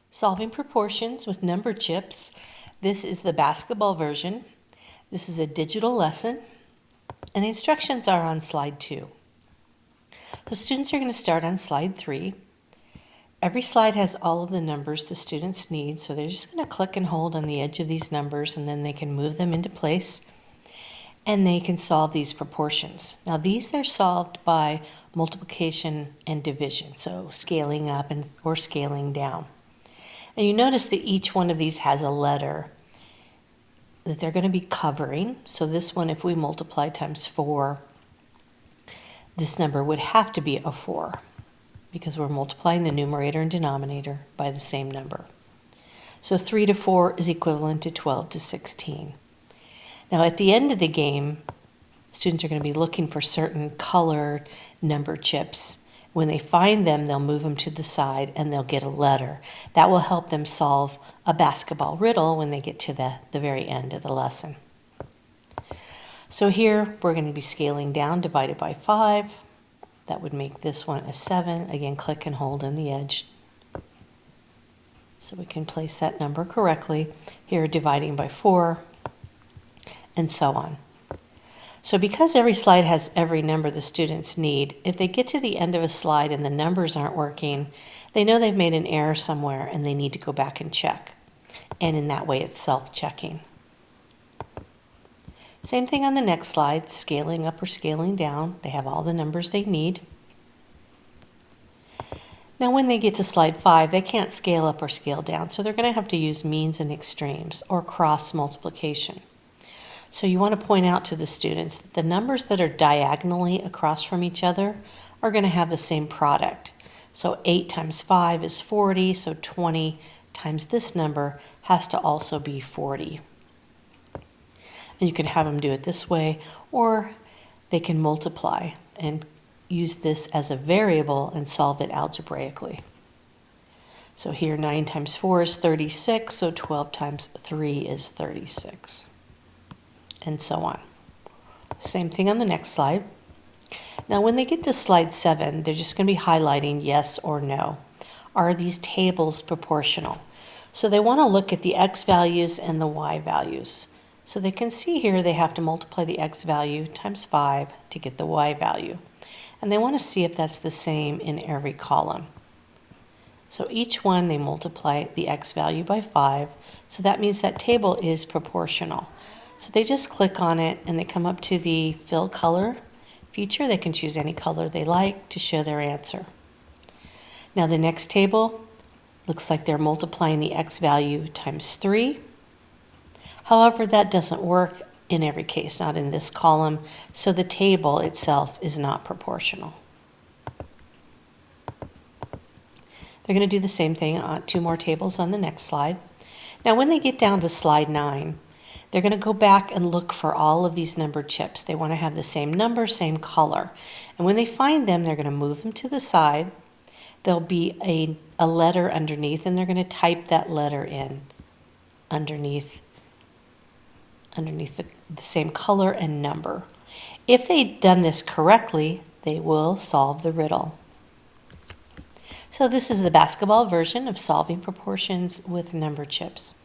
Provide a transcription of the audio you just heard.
Solving proportions with number chips. This is the basketball version. This is a digital lesson, and the instructions are on slide 2. The students are going to start on slide 3. Every slide has all of the numbers the students need, so they're just going to click and hold on the edge of these numbers, and then they can move them into place, and they can solve these proportions. Now these are solved by multiplication and division, so scaling up or scaling down. And you notice that each one of these has a letter that they're going to be covering. So this one, if we multiply times 4, this number would have to be a 4 because we're multiplying the numerator and denominator by the same number. So 3 to 4 is equivalent to 12 to 16. Now at the end of the game, students are going to be looking for certain colored number chips. When they find them, they'll move them to the side and they'll get a letter. That will help them solve a basketball riddle when they get to the very end of the lesson. So here we're going to be scaling down, divided by 5. That would make this one a 7. Again, click and hold on the edge so we can place that number correctly. Here, dividing by 4, and so on. So because every slide has every number the students need, if they get to the end of a slide and the numbers aren't working, they know they've made an error somewhere and they need to go back and check. And in that way, it's self-checking. Same thing on the next slide, scaling up or scaling down. They have all the numbers they need. Now when they get to slide 5, they can't scale up or scale down, so they're going to have to use means and extremes or cross multiplication. So you want to point out to the students that the numbers that are diagonally across from each other are going to have the same product. So 8 times 5 is 40, so 20 times this number has to also be 40. And you can have them do it this way, or they can multiply and use this as a variable and solve it algebraically. So here 9 times 4 is 36, so 12 times 3 is 36. And so on. Same thing on the next slide. Now when they get to slide 7, they're just going to be highlighting yes or no. Are these tables proportional? So they want to look at the x values and the y values. So they can see here they have to multiply the x value times 5 to get the y value. And they want to see if that's the same in every column. So each one they multiply the x value by 5, so that means that table is proportional. So they just click on it and they come up to the fill color feature. They can choose any color they like to show their answer. Now the next table looks like they're multiplying the x value times 3. However, that doesn't work in every case, not in this column, so the table itself is not proportional. They're going to do the same thing on 2 more tables on the next slide. Now when they get down to slide 9, they're going to go back and look for all of these numbered chips. They want to have the same number, same color. And when they find them, they're going to move them to the side. There'll be a letter underneath, and they're going to type that letter in underneath the same color and number. If they've done this correctly, they will solve the riddle. So this is the basketball version of solving proportions with number chips.